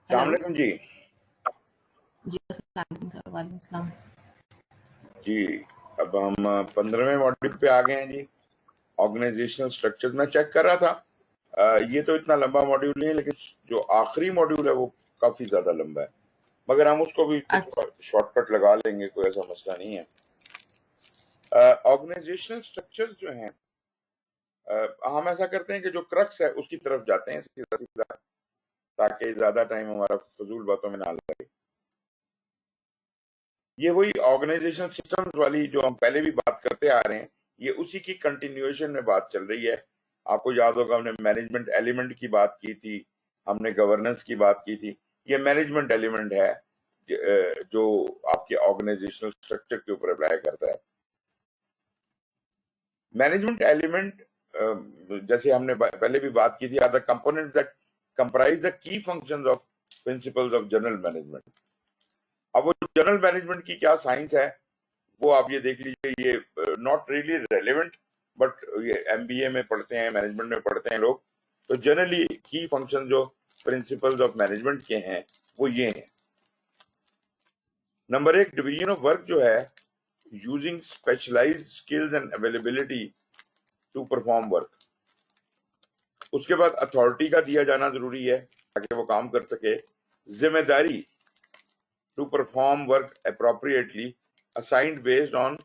Hello. अस्सलाम वालेकुम जी। जी, अस्सलाम वालेकुम सर। वालेकुम सलाम। जी, अब हम 15वें मॉड्यूल पे आ गए हैं जी। ऑर्गेनाइजेशनल स्ट्रक्चर मैं चेक कर रहा था। ये तो इतना लंबा मॉड्यूल नहीं है, लेकिन जो आखिरी मॉड्यूल है वो काफी ज्यादा लंबा है, मगर हम उसको भी अच्छा। शॉर्टकट लगा लेंगे, कोई ऐसा मसला नहीं है। ऑर्गेनाइजेशनल स्ट्रक्चर्स जो हैं, हम ऐसा करते हैं कि जो क्रक्स है उसकी तरफ जाते हैं सीधा सीधा, ताकि ज्यादा टाइम हमारा फजूल बातों में ना लगे। ये वही ऑर्गेनाइजेशन सिस्टम्स वाली जो हम पहले भी बात करते आ रहे हैं, ये उसी की कंटिन्यूएशन में बात चल रही है। आपको याद होगा हमने मैनेजमेंट एलिमेंट की बात की थी, हमने गवर्नेंस की बात की थी। ये मैनेजमेंट एलिमेंट है जो आपके ऑर्गेनाइजेशनल स्ट्रक्चर के ऊपर अप्लाई करता है। मैनेजमेंट एलिमेंट, जैसे हमने पहले भी बात की थी, are the component that comprise the key functions of principles of general management. अब वो जनरल मैनेजमेंट की क्या साइंस है वो आप ये देख लीजिए। ये नॉट रियली रेलेवेंट, बट ये एमबीए में पढ़ते हैं, मैनेजमेंट में पढ़ते हैं लोग। तो जनरली की फंक्शन जो प्रिंसिपल्स ऑफ मैनेजमेंट के हैं वो ये हैं। नंबर एक, डिवीजन ऑफ वर्क जो है, using specialised skills and availability to perform work. उसके बाद अथॉरिटी का दिया जाना जरूरी है ताकि वो काम कर सके। जिम्मेदारी, to perform work appropriately assigned based on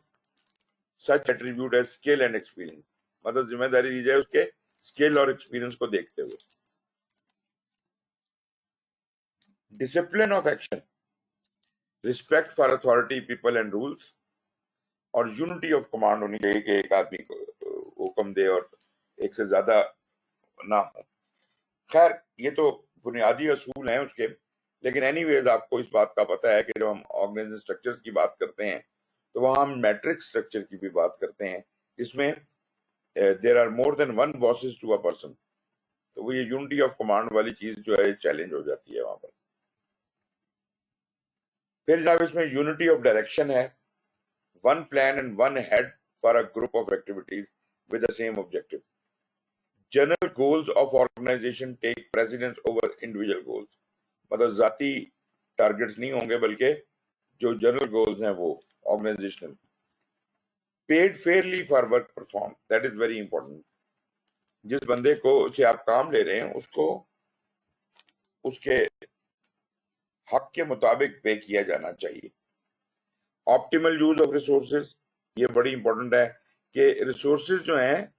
such attribute as skill and experience. मतलब जिम्मेदारी दी जाए उसके स्किल और एक्सपीरियंस को देखते हुए। Discipline of action, respect for authority, people and rules, और यूनिटी ऑफ कमांड होनी चाहिए कि एक आदमी को हुक्म दे और एक से ज्यादा ना हो। खैर, ये तो बुनियादी असूल हैं उसके, लेकिन एनीवेज आपको इस बात का पता है कि जब हम ऑर्गेनाइजेशन स्ट्रक्चर्स की बात करते हैं तो वहां हम मैट्रिक्स स्ट्रक्चर की भी बात करते हैं, जिसमें there are more than one bosses to a person. तो वो ये यूनिटी ऑफ कमांड वाली चीज जो है चैलेंज हो जाती है वहां पर। फिर जनाब इसमें यूनिटी ऑफ डायरेक्शन है, one plan and one head for a group of activities with the same objective. General goals of organisation take precedence over individual goals. मतलब जाती टारगेट्स नहीं होंगे, बल्कि जो जनरल गोल्स हैं वो organisational. Paid fairly for work perform, that is very important. जिस बंदे को से आप काम ले रहे हैं उसको उसके हक के मुताबिक पे किया जाना चाहिए। ऑप्टिमल यूज ऑफ रिसोर्सेज, ये बड़ी इंपॉर्टेंट है कि रिसोर्सेज जो हैं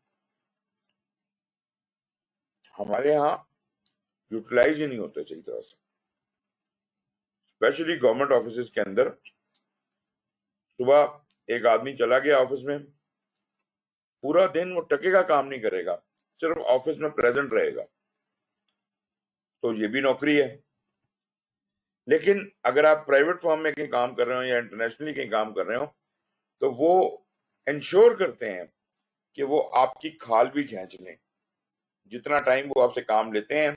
हमारे यहाँ यूटिलाइज ही नहीं होते सही तरह से। स्पेशली गवर्नमेंट ऑफिस के अंदर सुबह एक आदमी चला गया ऑफिस में, पूरा दिन वो टके का काम नहीं करेगा, सिर्फ ऑफिस में प्रेजेंट रहेगा, तो ये भी नौकरी है। लेकिन अगर आप प्राइवेट फॉर्म में कहीं काम कर रहे हो या इंटरनेशनली कहीं काम कर रहे हो, तो वो इंश्योर करते हैं कि वो आपकी खाल भी खींच लें। जितना टाइम वो आपसे काम लेते हैं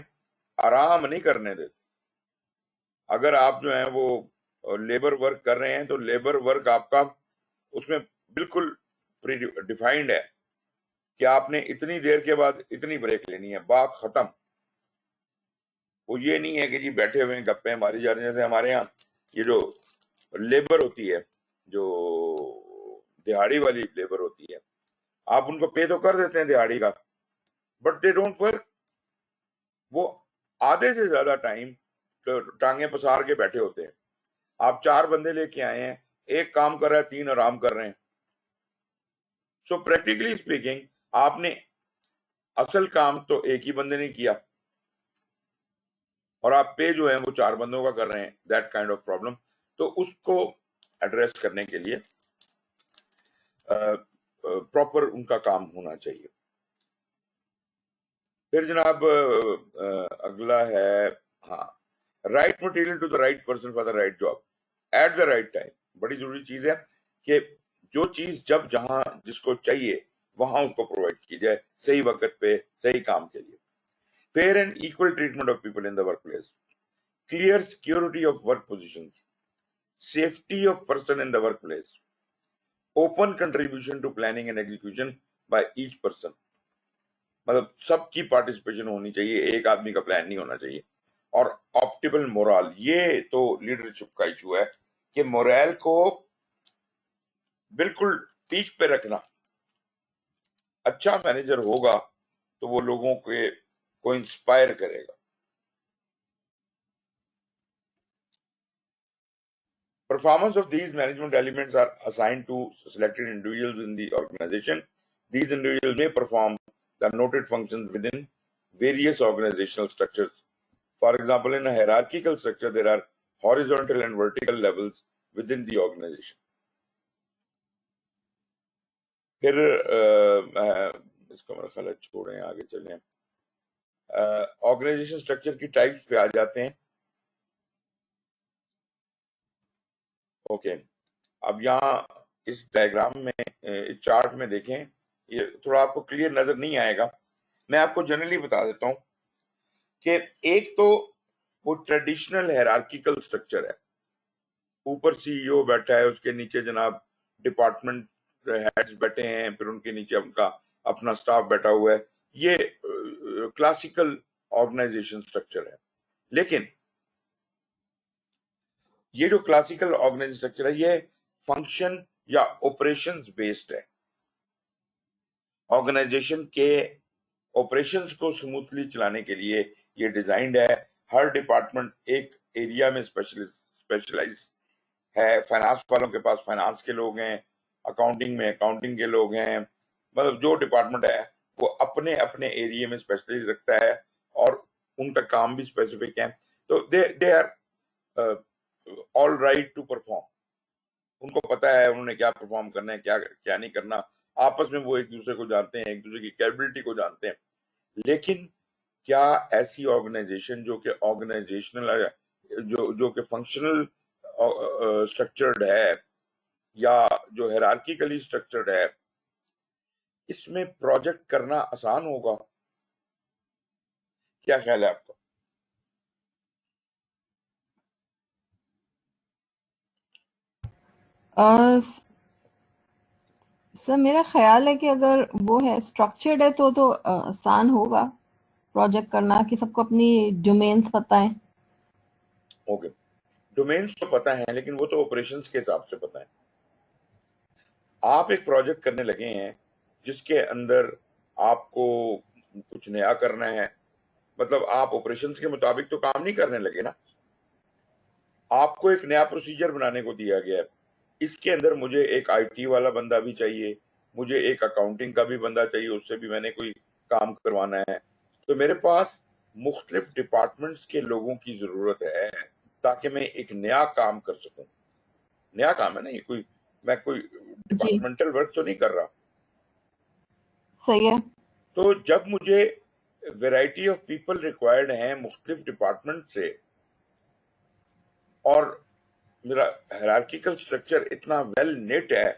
आराम नहीं करने देते। अगर आप जो है वो लेबर वर्क कर रहे हैं तो लेबर वर्क आपका उसमें बिल्कुल प्री डिफाइंड है कि आपने इतनी देर के बाद इतनी ब्रेक लेनी है, बात खत्म। वो ये नहीं है कि जी बैठे हुए गप्पे मारी जा रही है। जैसे हमारे यहाँ ये जो लेबर होती है, जो दिहाड़ी वाली लेबर होती है, आप उनको पे तो कर देते हैं दिहाड़ी का, बट दे डोंट वर्क। वो आधे से ज्यादा टाइम टांगे पसार के बैठे होते हैं। आप 4 बंदे लेके आए हैं, एक काम कर रहा है, 3 आराम कर रहे हैं। सो प्रैक्टिकली स्पीकिंग आपने असल काम तो एक ही बंदे ने किया और आप पे जो है वो 4 बंदों का कर रहे हैं। दैट काइंड ऑफ प्रॉब्लम, तो उसको एड्रेस करने के लिए प्रॉपर उनका काम होना चाहिए। फिर जनाब अगला है, हाँ, right material to the right person for the right job at the right time. बड़ी जरूरी चीज है कि जो चीज जब जहां जिसको चाहिए वहां उसको प्रोवाइड की जाए, सही वक्त पे सही काम के लिए। Fair and equal treatment of people in the workplace, clear security of work positions, safety of person in the workplace, open contribution to planning and execution by each person. मतलब सबकी participation होनी चाहिए, एक आदमी का plan नहीं होना चाहिए। और ऑप्टिमल मोरल, ये तो लीडरशिप का इशू है कि मोरल को बिल्कुल पीक पे रखना। अच्छा मैनेजर होगा तो वो लोगों को इंस्पायर करेगा। Performance of these management elements are assigned to selected individuals in the organization. These individuals may perform the noted functions within various organizational structures. For example, in a hierarchical structure, there are horizontal and vertical levels within the organization. फिर इसको मेरा ख्याल है छोड़ें, आगे चलें। Organisation structure की types पे आ जाते हैं। ओके, अब यहाँ इस डायग्राम में, इस चार्ट में देखें, ये थोड़ा आपको क्लियर नजर नहीं आएगा, मैं आपको जनरली बता देता हूं कि एक तो वो ट्रेडिशनल हायरार्किकल स्ट्रक्चर है, ऊपर सीईओ बैठा है, उसके नीचे जनाब डिपार्टमेंट हेड्स बैठे हैं, फिर उनके नीचे उनका अपना स्टाफ बैठा हुआ है। ये क्लासिकल ऑर्गेनाइजेशन स्ट्रक्चर है। लेकिन ये जो क्लासिकल ऑर्गेनाइजेशन स्ट्रक्चर है, ये फंक्शन या ऑपरेशंस बेस्ड है। ऑर्गेनाइजेशन के ऑपरेशंस को स्मूथली चलाने के लिए ये डिजाइंड है। हर डिपार्टमेंट एक एरिया में स्पेशलाइज है। फाइनेंस वालों के पास फाइनेंस के लोग हैं, अकाउंटिंग में अकाउंटिंग के लोग हैं, मतलब जो डिपार्टमेंट है वो अपने अपने एरिया में स्पेशलाइज रखता है और उनका काम भी स्पेसिफिक है। तो they are all right to perform. उनको पता है उन्होंने क्या परफॉर्म करना है, क्या क्या नहीं करना। आपस में वो एक दूसरे को जानते हैं, एक दूसरे की कैपेबिलिटी को जानते हैं। लेकिन क्या ऐसी ऑर्गेनाइजेशन जो कि ऑर्गेनाइजेशनल जो कि फंक्शनल स्ट्रक्चर्ड है या जो हायरार्किकली स्ट्रक्चर्ड है, इसमें प्रोजेक्ट करना आसान होगा? क्या ख्याल है आपका? सर मेरा ख्याल है कि अगर वो है स्ट्रक्चर्ड है तो आसान होगा प्रोजेक्ट करना, कि सबको अपनी डोमेन्स पता है। ओके, डोमेन्स तो पता है, लेकिन वो तो ऑपरेशंस के हिसाब से पता है। आप एक प्रोजेक्ट करने लगे हैं जिसके अंदर आपको कुछ नया करना है, मतलब आप ऑपरेशंस के मुताबिक तो काम नहीं करने लगे ना। आपको एक नया प्रोसीजर बनाने को दिया गया है, इसके अंदर मुझे एक आईटी वाला बंदा भी चाहिए, मुझे एक अकाउंटिंग का भी बंदा चाहिए, उससे भी मैंने कोई काम करवाना है। तो मेरे पास मुख्तलिफ डिपार्टमेंट्स के लोगों की जरूरत है ताकि मैं एक नया काम कर सकूं। नया काम है ना ये, मैं कोई जी, डिपार्टमेंटल वर्क तो नहीं कर रहा। सही है। तो जब मुझे वैरायटी ऑफ पीपल रिक्वायर्ड हैं मुख्तलिफ डिपार्टमेंट से, और मेरा हायरार्किकल स्ट्रक्चर इतना वेल नेट है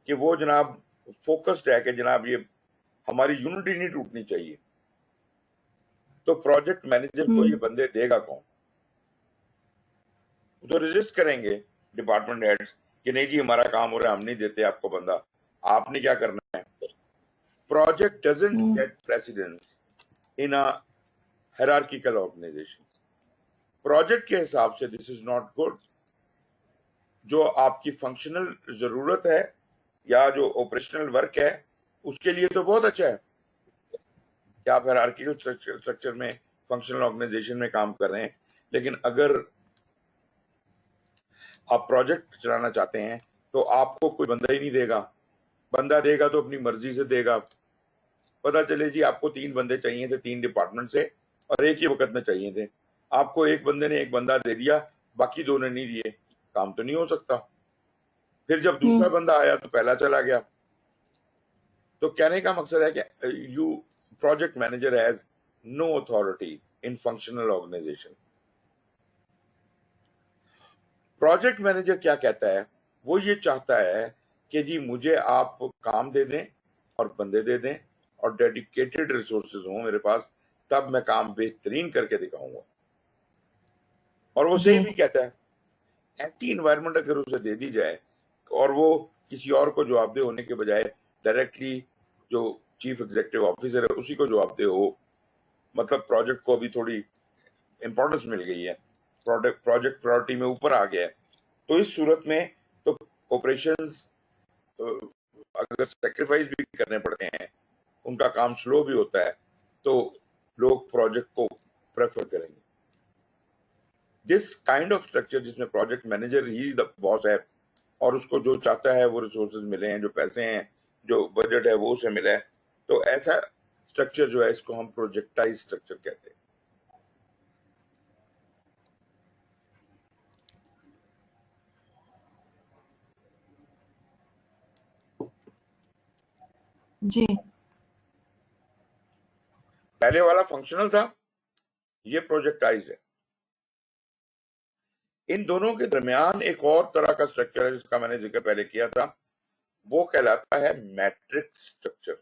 कि वो जनाब फोकस्ड है कि जनाब ये हमारी यूनिटी नहीं टूटनी चाहिए, तो प्रोजेक्ट मैनेजर को ये बंदे देगा कौन? तो रेजिस्ट करेंगे डिपार्टमेंट हेड्स कि नहीं जी हमारा काम हो रहा है, हम नहीं देते आपको बंदा, आपने क्या करना है। Project doesn't get precedence in a hierarchical organisation. Project के हिसाब से दिस इज नॉट गुड। जो आपकी फंक्शनल जरूरत है या जो ऑपरेशनल वर्क है उसके लिए तो बहुत अच्छा है कि आप हायरार्किकल स्ट्रक्चर में फंक्शनल ऑर्गेनाइजेशन में काम कर रहे हैं। लेकिन अगर आप प्रोजेक्ट चलाना चाहते हैं तो आपको कोई बंदा ही नहीं देगा। बंदा देगा तो अपनी मर्जी से देगा। पता चले जी आपको 3 बंदे चाहिए थे 3 डिपार्टमेंट से और एक ही वक्त में चाहिए थे, आपको एक बंदे ने एक बंदा दे दिया, बाकी 2 ने नहीं दिए, काम तो नहीं हो सकता। फिर जब दूसरा बंदा आया तो पहला चला गया। तो कहने का मकसद है कि you project manager has no authority in functional organisation. Project manager क्या कहता है, वो ये चाहता है कि जी मुझे आप काम दे दें और बंदे दे दें और डेडिकेटेड रिसोर्सेज हों मेरे पास, तब मैं काम बेहतरीन करके दिखाऊंगा। और वो सही जी, भी कहता है। ऐसी इन्वायरमेंट अगर उसे दे दी जाए और वो किसी और को जवाबदेह होने के बजाय डायरेक्टली जो चीफ एग्जीक्यूटिव ऑफिसर है उसी को जवाबदेह हो, मतलब प्रोजेक्ट को भी थोड़ी इंपॉर्टेंस मिल गई है, प्रोजेक्ट प्रायोरिटी में ऊपर आ गया है, तो इस सूरत में तो ऑपरेशंस अगर सेक्रीफाइस भी करने पड़ते हैं, उनका काम स्लो भी होता है, तो लोग प्रोजेक्ट को प्रेफर करेंगे। दिस काइंड ऑफ स्ट्रक्चर जिसमें project manager he the boss है और उसको जो चाहता है वो रिसोर्सेज मिले हैं, जो पैसे हैं, जो बजट है वो उसे मिला है, तो ऐसा स्ट्रक्चर जो है इसको हम प्रोजेक्टाइज स्ट्रक्चर कहते हैं। जी। पहले वाला फंक्शनल था, ये प्रोजेक्टाइज है। इन दोनों के दरमियान एक और तरह का स्ट्रक्चर है जिसका मैंने जिक्र पहले किया था, वो कहलाता है मैट्रिक्स स्ट्रक्चर।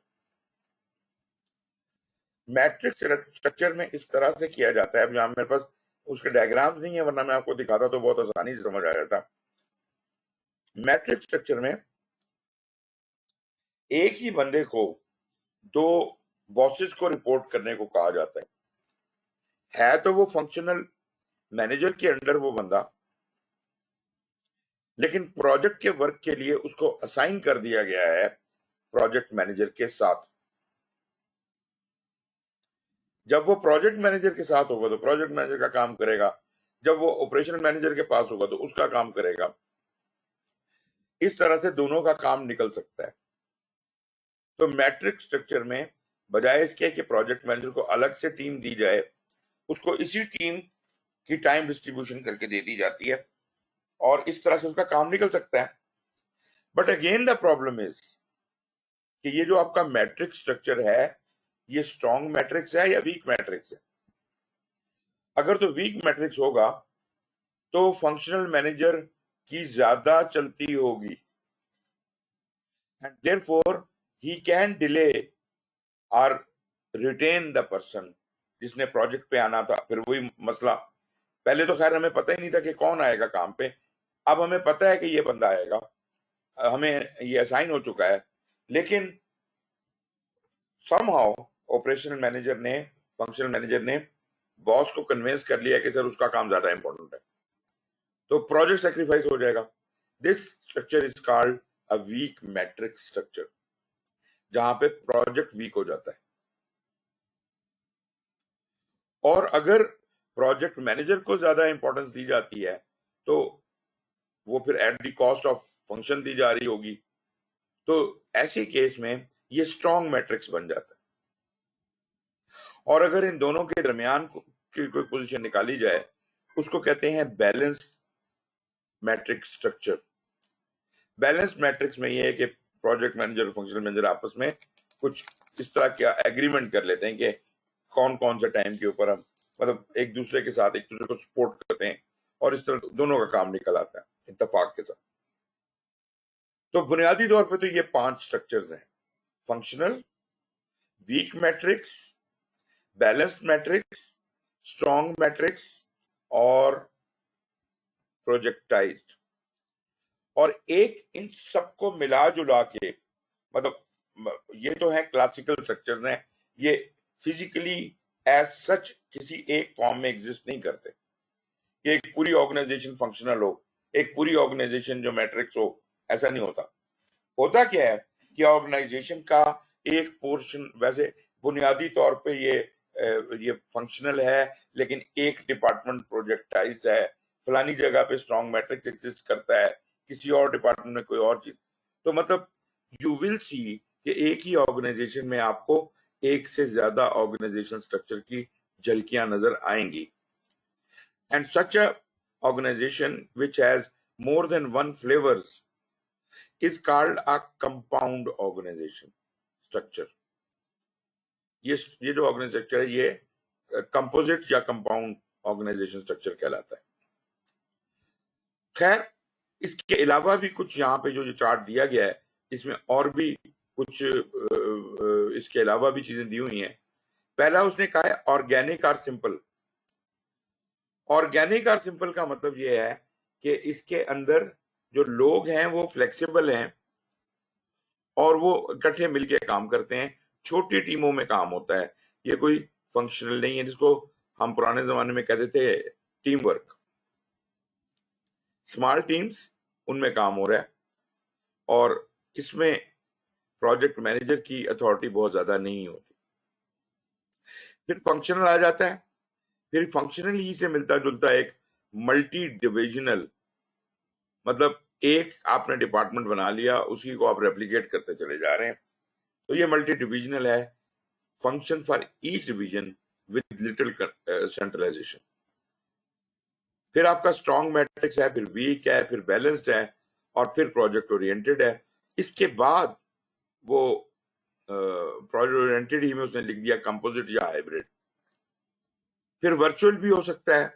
मैट्रिक्स स्ट्रक्चर में इस तरह से किया जाता है, अब यहां मेरे पास उसके डायग्राम्स नहीं है, वरना मैं आपको दिखाता तो बहुत आसानी से समझ आ जाता। मैट्रिक्स स्ट्रक्चर में एक ही बंदे को दो बॉसेस को रिपोर्ट करने को कहा जाता है तो वो फंक्शनल मैनेजर के अंडर वो बंदा, लेकिन प्रोजेक्ट के वर्क के लिए उसको असाइन कर दिया गया है प्रोजेक्ट मैनेजर के साथ। जब वो प्रोजेक्ट मैनेजर के साथ होगा तो प्रोजेक्ट मैनेजर का काम करेगा, जब वो ऑपरेशन मैनेजर के पास होगा तो उसका काम करेगा। इस तरह से दोनों का काम निकल सकता है। तो मैट्रिक्स स्ट्रक्चर में बजाय इसके कि प्रोजेक्ट मैनेजर को अलग से टीम दी जाए, उसको इसी टीम की टाइम डिस्ट्रीब्यूशन करके दे दी जाती है और इस तरह से उसका काम निकल सकता है। But again the problem is कि ये जो आपका मैट्रिक्स स्ट्रक्चर है, ये स्ट्रॉन्ग मैट्रिक्स है या वीक मैट्रिक्स है? अगर तो वीक मैट्रिक्स होगा तो फंक्शनल मैनेजर की ज्यादा चलती होगी and therefore he can delay और रिटेन द पर्सन जिसने प्रोजेक्ट पे आना था। फिर वही मसला, पहले तो खैर हमें पता ही नहीं था कि कौन आएगा काम पे, अब हमें पता है कि ये बंदा आएगा, हमें ये असाइन हो चुका है, लेकिन समहाउ ऑपरेशनल मैनेजर ने, फंक्शनल मैनेजर ने बॉस को कन्विंस कर लिया कि सर उसका काम ज्यादा इंपॉर्टेंट है, तो प्रोजेक्ट सेक्रीफाइस हो जाएगा। This structure is called a weak matrix structure, जहां पे प्रोजेक्ट वीक हो जाता है। और अगर प्रोजेक्ट मैनेजर को ज्यादा इंपॉर्टेंस दी जाती है तो वो फिर at the cost of function दी जा रही होगी, तो ऐसे केस में ये स्ट्रॉन्ग मैट्रिक्स बन जाता है। और अगर इन दोनों के दरमियान की कोई पोजीशन निकाली जाए, उसको कहते हैं balance matrix structure. Balance matrix में ये है कि प्रोजेक्ट मैनेजर और फंक्शनल मैनेजर आपस में कुछ इस तरह का एग्रीमेंट कर लेते हैं कि कौन कौन से टाइम के ऊपर हम मतलब एक दूसरे के साथ एक दूसरे को सपोर्ट करते हैं और इस तरह दोनों का काम निकल आता है इत्तेफाक के साथ। तो बुनियादी तौर पे तो ये 5 स्ट्रक्चर्स हैं: functional, weak matrix, balanced matrix, strong matrix और प्रोजेक्टाइज्ड। और एक इन सबको मिला जुला के, मतलब ये तो है क्लासिकल स्ट्रक्चर्स हैं, ये फिजिकली एज सच किसी एक फॉर्म में एग्जिस्ट नहीं करते कि एक पूरी ऑर्गेनाइजेशन फंक्शनल हो, एक पूरी ऑर्गेनाइजेशन जो मैट्रिक्स हो, ऐसा नहीं होता। होता क्या है कि ऑर्गेनाइजेशन का एक पोर्शन, वैसे बुनियादी तौर पे ये फंक्शनल है, लेकिन एक डिपार्टमेंट प्रोजेक्टाइज्ड है, फलानी जगह पे स्ट्रॉन्ग मैट्रिक्स एग्जिस्ट करता है, किसी और डिपार्टमेंट में कोई और चीज। तो मतलब यू विल सी कि एक ही ऑर्गेनाइजेशन में आपको एक से ज्यादा ऑर्गेनाइजेशन स्ट्रक्चर की झलकियां नजर आएंगी। And such a organization which has more than one flavours is called a compound organization structure। ये जो ऑर्गेनाइजेशन स्ट्रक्चर है ये कंपोजिट या कंपाउंड ऑर्गेनाइजेशन स्ट्रक्चर कहलाता है। खैर, इसके अलावा भी कुछ यहाँ पे जो चार्ट दिया गया है, इसमें और भी कुछ इसके अलावा भी चीजें दी हुई हैं। पहला उसने कहा है ऑर्गेनिक और सिंपल। ऑर्गेनिक और सिंपल का मतलब ये है कि इसके अंदर जो लोग हैं वो फ्लेक्सिबल हैं और वो इकट्ठे मिलके काम करते हैं, छोटी टीमों में काम होता है। ये कोई फंक्शनल नहीं है जिसको हम पुराने जमाने में कहते थे टीम वर्क। स्मॉल टीम्स, उनमें काम हो रहा है और इसमें प्रोजेक्ट मैनेजर की अथॉरिटी बहुत ज्यादा नहीं होती। फिर फंक्शनल आ जाता है, फिर फंक्शनल ही से मिलता जुलता एक मल्टी डिविजनल, मतलब एक आपने डिपार्टमेंट बना लिया, उसी को आप रेप्लिकेट करते चले जा रहे हैं, तो ये मल्टी डिविजनल है। Function for each division with little centralization. फिर आपका स्ट्रॉन्ग मैट्रिक्स है, फिर वीक है, फिर बैलेंस्ड है और फिर प्रोजेक्ट ओरिएंटेड है। इसके बाद वो प्रोजेक्ट ओरिएंटेड ही में उसने लिख दिया कंपोजिट या हाइब्रिड। फिर वर्चुअल भी हो सकता है,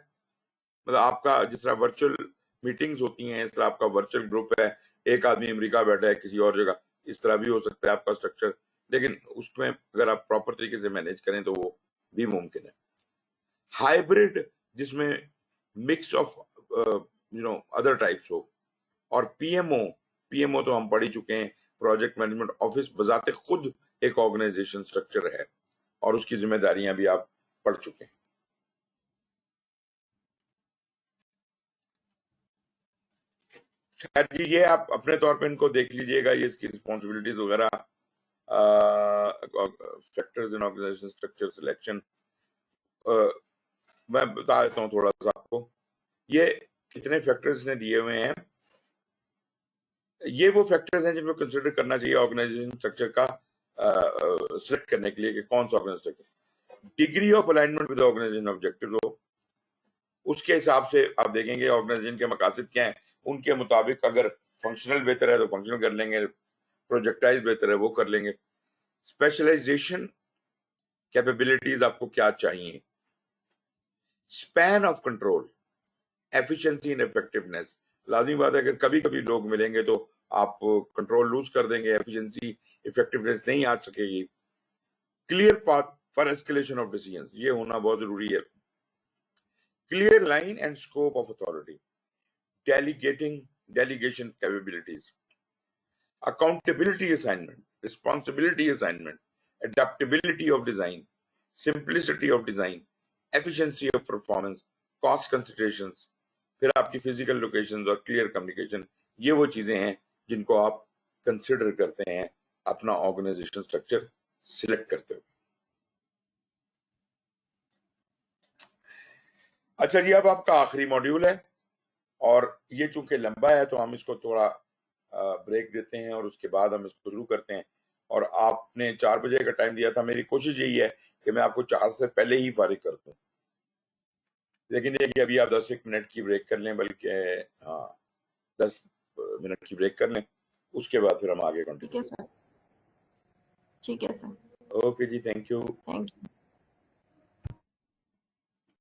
मतलब आपका जिस तरह वर्चुअल मीटिंग्स होती हैं, इस तरह आपका वर्चुअल ग्रुप है, एक आदमी अमेरिका बैठा है किसी और जगह, इस तरह भी हो सकता है आपका स्ट्रक्चर। लेकिन उसमें अगर आप प्रॉपर तरीके से मैनेज करें तो वो भी मुमकिन है। हाइब्रिड, जिसमें मिक्स ऑफ अदर टाइप्स हो। और पीएमओ तो हम पढ़ ही चुके हैं, प्रोजेक्ट मैनेजमेंट ऑफिस बजाते खुद एक ऑर्गेनाइजेशन स्ट्रक्चर है और उसकी जिम्मेदारियां भी आप पढ़ चुके हैं। खैर जी, ये आप अपने तौर पे इनको देख लीजिएगा, ये इसकी रिस्पॉन्सिबिलिटीज वगैरह, factors in organization structure selection. मैं बता देता हूँ थोड़ा सा आपको, ये कितने फैक्टर्स ने दिए हुए हैं। ये वो फैक्टर्स हैं जिनको कंसिडर करना चाहिए ऑर्गेनाइजेशन स्ट्रक्चर का सिलेक्ट करने के लिए कि कौन सा organization structure. Degree of alignment with organization objective हो, उसके हिसाब से आप देखेंगे ऑर्गेनाइजेशन के मकासद क्या है, उनके मुताबिक अगर फंक्शनल बेहतर है तो फंक्शनल कर लेंगे, प्रोजेक्टाइज बेहतर है वो कर लेंगे। स्पेशलाइजेशन कैपेबिलिटीज आपको क्या चाहिए, span of control, efficiency and effectiveness. लाजमी बात है, अगर कभी कभी लोग मिलेंगे तो आप कंट्रोल लूज कर देंगे, एफिशिएंसी इफेक्टिवनेस नहीं आ सकेगी। Clear path for escalation of decisions, ये होना बहुत जरूरी है। Clear line and scope of authority, delegation capabilities, accountability assignment, responsibility assignment, adaptability of design, simplicity of design, efficiency of performance, cost considerations, फिर आपकी physical locations और clear communication. ये वो चीजें हैं जिनको आप कंसिडर करते हैं अपना ऑर्गेनाइजेशन स्ट्रक्चर सिलेक्ट करते हो। अच्छा जी, अब आपका आखिरी मॉड्यूल है और ये चूंकि लंबा है तो हम इसको थोड़ा ब्रेक देते हैं और उसके बाद हम इसको शुरू करते हैं। और आपने 4 बजे का टाइम दिया था, मेरी कोशिश यही है कि मैं आपको 4 से पहले ही फारिग कर दूं, लेकिन ये कि अभी आप 10 मिनट की ब्रेक कर लें, बल्कि हाँ 10 मिनट की ब्रेक कर लें, उसके बाद फिर हम आगे कंटिन्यू। ठीक है सर। ओके जी, थैंक यू। Thank you.